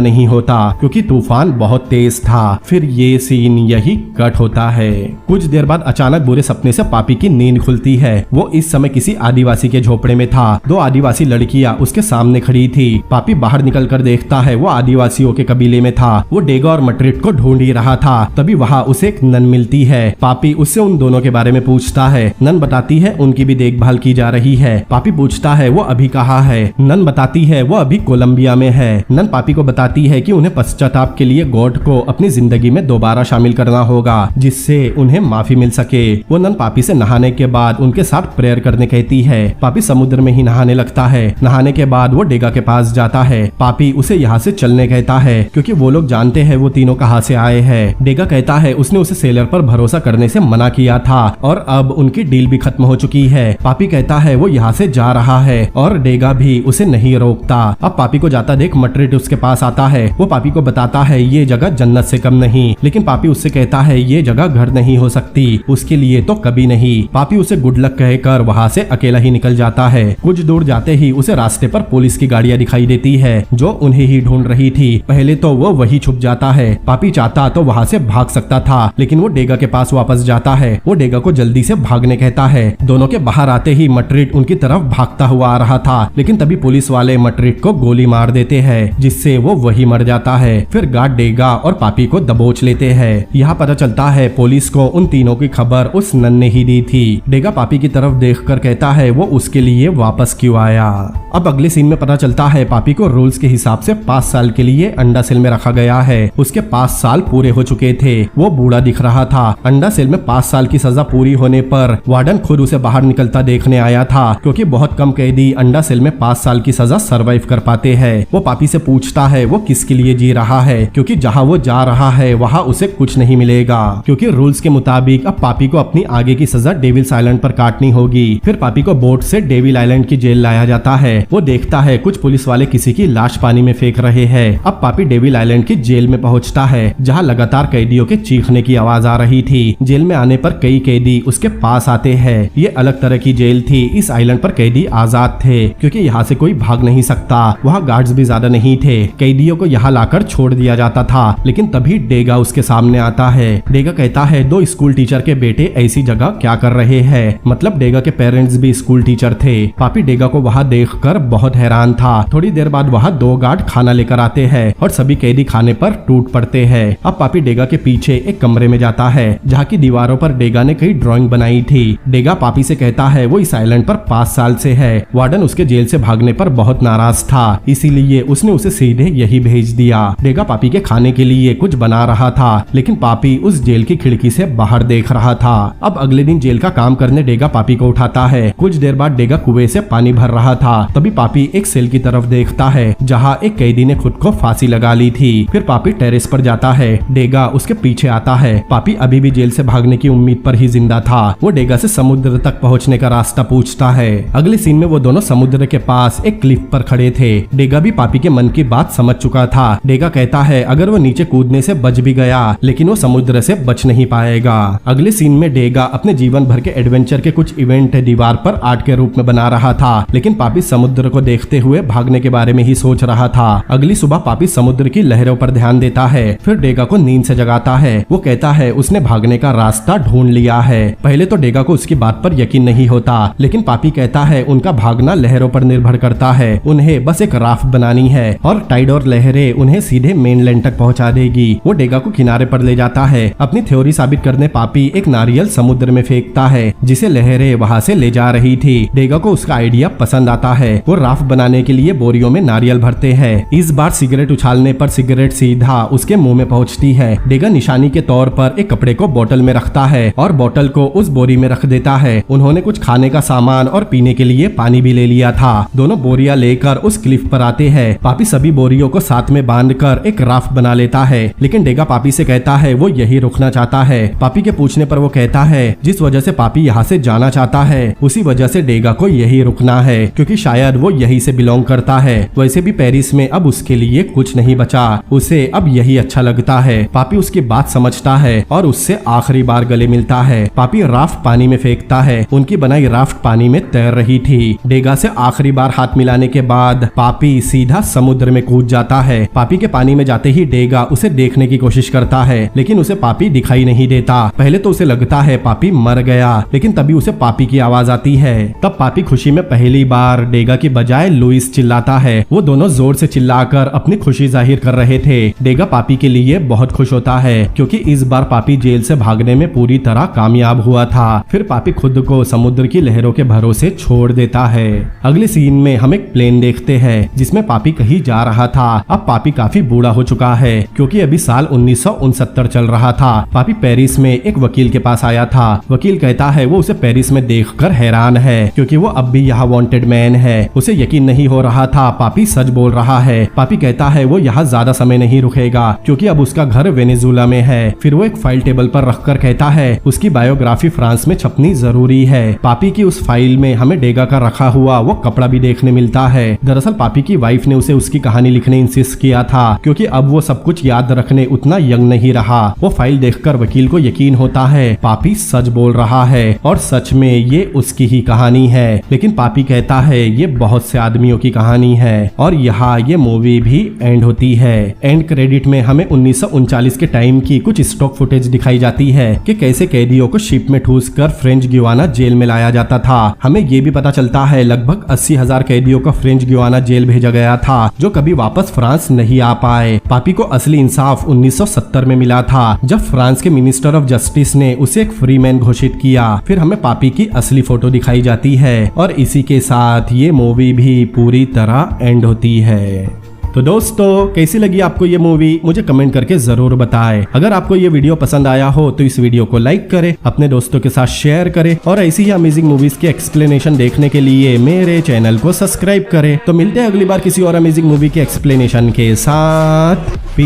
नहीं होता क्योंकि तूफान बहुत तेज था। फिर ये सीन यही कट होता है। कुछ देर बाद अचानक बुरे सपने से पापी की नींद खुलती है। वो इस समय किसी आदिवासी के झोपड़े में था। दो आदिवासी लड़कियां उसके सामने खड़ी थी। पापी बाहर निकलकर देखता है, वो आदिवासियों के कबीले में था। वो डेगा और मट्रिड को ढूंढ ही रहा था, तभी वहाँ उसे एक नन मिलती है। पापी उससे उन दोनों के बारे में पूछता है। नन बताती है उनकी भी देखभाल की जा रही है। पापी पूछता है वो अभी कहाँ है। नन बताती है वो अभी कोलंबिया में है। नन पापी को बताती है कि उन्हें पश्चाताप के लिए गॉड को अपनी जिंदगी में दोबारा शामिल करना होगा, जिससे उन्हें माफी मिल सके। वो नन पापी से नहाने के बाद उनके साथ प्रेयर करने कहती है। पापी समुद्र में ही नहाने लगता है। नहाने के बाद वो डेगा के पास जाता है। पापी उसे यहाँ से चलने कहता है क्योंकि वो लोग जानते हैं वो तीनों कहाँ से आए हैं। डेगा कहता है उसने उसे सेलर पर भरोसा करने से मना किया था और अब उनकी डील भी खत्म हो चुकी है। पापी कहता है वो यहाँ से जा रहा है और डेगा भी उसे नहीं रोकता। अब पापी को जाता देख मट्रिड उसके पास आता है। वो पापी को बताता है ये जगह जन्नत से कम नहीं, लेकिन पापी उससे कहता है ये जगह घर नहीं हो सकती, उसके लिए तो कभी नहीं। पापी उसे गुड लक कहकर वहाँ से अकेला ही निकल जाता है। कुछ दूर जाते ही उसे रास्ते पर पुलिस की गाड़ियाँ दिखाई देती है जो उन्हें ही ढूंढ रही थी। पहले तो वो वही छुप जाता है। पापी चाहता तो वहाँ से भाग सकता था, लेकिन वो डेगा के पास वापस जाता है। वो डेगा को जल्दी से भागने कहता है। दोनों के बाहर आते ही मट्रिड उनकी तरफ भागता हुआ आ रहा था, लेकिन तभी पुलिस वाले मट्रिड को गोली मार देते हैं, जिससे वो वही मर जाता है। फिर गार्ड डेगा और पापी को दबोच लेते हैं। यहाँ पता चलता है पुलिस को उन तीनों की खबर उस नन ने ही दी थी। डेगा पापी की तरफ देखकर कहता है वो उसके लिए वापस क्यों आया। अब अगले सीन में पता चलता है पापी को रूल्स के हिसाब से 5 साल के लिए अंडा सेल में रखा गया है। उसके 5 साल पूरे हो चुके थे। वो बूढ़ा दिख रहा था। अंडा सेल में 5 साल की सजा पूरी होने पर वार्डन खुद उसे बाहर निकलता देखने आया था, क्योंकि बहुत कम कैदी अंडा सेल में 5 साल की सजा सर्वाइव कर पाते हैं। वो पापी से पूछता है वो किसके लिए जी रहा है, क्योंकि जहाँ वो जा रहा है वहाँ उसे कुछ नहीं मिलेगा, क्योंकि रूल्स के मुताबिक अब पापी को अपनी आगे की सजा डेविल्स आइलैंड पर काटनी होगी। फिर पापी को बोट से डेविल आइलैंड की जेल लाया जाता है। वो देखता है कुछ पुलिस वाले किसी की लाश पानी में फेंक रहे हैं। अब पापी डेविल आइलैंड की जेल में पहुंचता है, जहां लगातार कैदियों के चीखने की आवाज आ रही थी। जेल में आने पर कई कैदी उसके पास आते हैं। ये अलग तरह की जेल थी। इस आइलैंड पर कैदी आजाद थे, क्योंकि यहाँ से कोई भाग नहीं सकता। वहाँ गार्ड्स भी ज्यादा नहीं थे। कैदियों को यहाँ लाकर छोड़ दिया जाता था, लेकिन तभी डेगा उसके सामने आता है। डेगा कहता है 2 स्कूल टीचर के बेटे ऐसी जगह क्या कर रहे हैं। मतलब डेगा के पेरेंट्स भी स्कूल टीचर थे। पापी डेगा को वहाँ देखकर बहुत हैरान था। थोड़ी देर बाद वहाँ 2 गार्ड खाना लेकर आते हैं और सभी कैदी खाने पर टूट पड़ते हैं। अब पापी डेगा के पीछे एक कमरे में जाता है, जहाँ की दीवारों पर डेगा ने कई ड्राइंग बनाई थी। डेगा पापी से कहता है वो इस आइलैंड पर 5 साल से है। वार्डन उसके जेल से भागने पर बहुत नाराज था, इसीलिए उसने उसे सीधे यही भेज दिया। डेगा पापी के खाने के लिए कुछ बना रहा था, लेकिन पापी उस जेल की खिड़की से बाहर देख रहा था। अब अगले दिन जेल का काम करने डेगा पापी को उठाता है। कुछ देर बाद डेगा कुएं से पानी भर रहा था, तभी पापी एक सेल की तरफ देखता है, जहाँ एक कैदी ने खुद को फांसी लगा ली थी। फिर पापी टेरेस पर जाता है। डेगा उसके पीछे आता है। पापी अभी भी जेल से भागने की उम्मीद पर ही जिंदा था। वो डेगा से समुद्र तक पहुँचने का रास्ता पूछता है। अगले सीन में वो दोनों समुद्र के पास एक क्लिफ पर खड़े थे। डेगा भी पापी के मन की बात समझ चुका था। डेगा कहता है अगर वो नीचे कूदने से बच भी गया, लेकिन वो समुद्र से बच नहीं पाएगा। अगले सीन में डेगा अपने जीवन भर के एडवेंचर के कुछ इवेंट दीवार पर आर्ट के रूप में बना रहा था, लेकिन पापी समुद्र को देखते हुए भागने के बारे में ही सोच रहा था। अगली सुबह पापी समुद्र की लहरों पर ध्यान देता है। फिर डेगा को नींद से जगाता है। वो कहता है उसने भागने का रास्ता ढूंढ लिया है। पहले तो डेगा को उसकी बात पर यकीन नहीं होता, लेकिन पापी कहता है उनका भागना लहरों पर निर्भर करता है। उन्हें बस एक राफ्ट बनानी है और टाइड और लहरें उन्हें सीधे मेनलैंड तक पहुंचा देगी। वो डेगा को किनारे पर ले जाता है। अपनी थ्योरी साबित करने पापी एक नारियल समुद्र में फेंकता है, जिसे लहरें वहां से उसे ले जा रही थी। डेगा को उसका आइडिया पसंद आता है। वो राफ्ट बनाने के लिए बोरियों में नारियल भरते हैं। इस बार सिगरेट उछालने पर सिगरेट सीधा उसके मुंह में पहुंचती है। डेगा निशानी के तौर पर एक कपड़े को बोतल में रखता है और बोतल को उस बोरी में रख देता है। उन्होंने कुछ खाने का सामान और पीने के लिए पानी भी ले लिया था। दोनों बोरियां लेकर उस क्लिफ पर आते हैं। पापी सभी बोरियों को साथ में बांधकर एक राफ्ट बना लेता है, लेकिन डेगा पापी से कहता है वो यही रुकना चाहता है। पापी के पूछने पर वो कहता है जिस वजह से पापी यहाँ से जाना चाहता है उसी वजह से डेगा को यही रुकना है, क्योंकि शायद वो यही से बिलोंग करता है। वैसे भी पेरिस में अब उसके लिए कुछ नहीं बचा, उसे अब यही अच्छा लगता है। पापी उसकी बात समझता है और उससे आखिरी बार गले मिलता है। पापी राफ्ट पानी में फेंकता है। उनकी बनाई राफ्ट पानी में तैर रही थी। डेगा से आखिरी बार हाथ मिलाने के बाद पापी सीधा समुद्र में कूद जाता है। पापी के पानी में जाते ही डेगा उसे देखने की कोशिश करता है, लेकिन उसे पापी दिखाई नहीं देता। पहले तो उसे लगता है पापी मर गया, लेकिन तभी उसे पापी की आवाज आती है। तब पापी खुशी में पहली बार डेगा की बजाय लुइस चिल्लाता है। वो दोनों जोर से चिल्लाकर अपनी खुशी जाहिर कर रहे थे। डेगा पापी के लिए बहुत खुश होता है, क्योंकि इस बार पापी जेल से भागने में पूरी तरह कामयाब हुआ था। फिर पापी खुद को समुद्र की लहरों के भरोसे छोड़ देता है। अगले सीन में हम एक प्लेन देखते हैं जिसमें पापी कहीं जा रहा था। अब पापी काफी बूढ़ा हो चुका है, क्योंकि अभी साल 1969 चल रहा था। पापी पेरिस में एक वकील के पास आया था। वकील कहता है वो उसे पेरिस में देखकर हैरान है, क्योंकि वो अब भी यहाँ वांटेड मैन है। उसे यकीन नहीं हो रहा था पापी सच बोल रहा है। पापी कहता है वो यहाँ ज्यादा समय नहीं रुकेगा, क्योंकि अब उसका घर वेनेजुला में है। फिर वो एक फाइल टेबल पर रखकर कहता है उसकी बायोग्राफी फ्रांस में छपनी जरूरी है। पापी की उस फाइल में हमें डेगा का रखा हुआ वो कपड़ा भी देखने मिलता है। दरअसल पापी की वाइफ ने उसे उसकी कहानी लिखने इंसिस्ट किया था, क्योंकि अब वो सब कुछ याद रखने उतना यंग नहीं रहा। वो फाइल देखकर वकील को यकीन होता है पापी सच बोल रहा है और सच में ये उसकी ही कहानी है। लेकिन पापी कहता है ये बहुत से आदमियों की कहानी है। और यहाँ ये मूवी भी एंड होती है। एंड क्रेडिट में हमें 1939 के टाइम की कुछ स्टॉक फुटेज दिखाई जाती है कि कैसे कैदियों को शिप में ठूसकर फ्रेंच गियाना जेल में लाया जाता था। हमें ये भी पता चलता है लगभग 80,000 कैदियों को फ्रेंच गियाना जेल भेजा गया था, जो कभी वापस फ्रांस नहीं आ पाए। पापी को असली इंसाफ 1970 में मिला था, जब फ्रांस के मिनिस्टर ऑफ जस्टिस ने उसे एक फ्री मैन घोषित किया। फिर हमें पापी की असली फोटो दिखाई जाती है और इसी के साथ ये मूवी भी पूरी तरह एंड होती है। तो दोस्तों कैसी लगी आपको ये मूवी मुझे कमेंट करके जरूर बताएं। अगर आपको ये वीडियो पसंद आया हो तो इस वीडियो को लाइक करें, अपने दोस्तों के साथ शेयर करें और ऐसी ही अमेजिंग मूवीज के एक्सप्लेनेशन देखने के लिए मेरे चैनल को सब्सक्राइब करें। तो मिलते हैं अगली बार किसी और अमेजिंग मूवी के एक्सप्लेनेशन के साथ।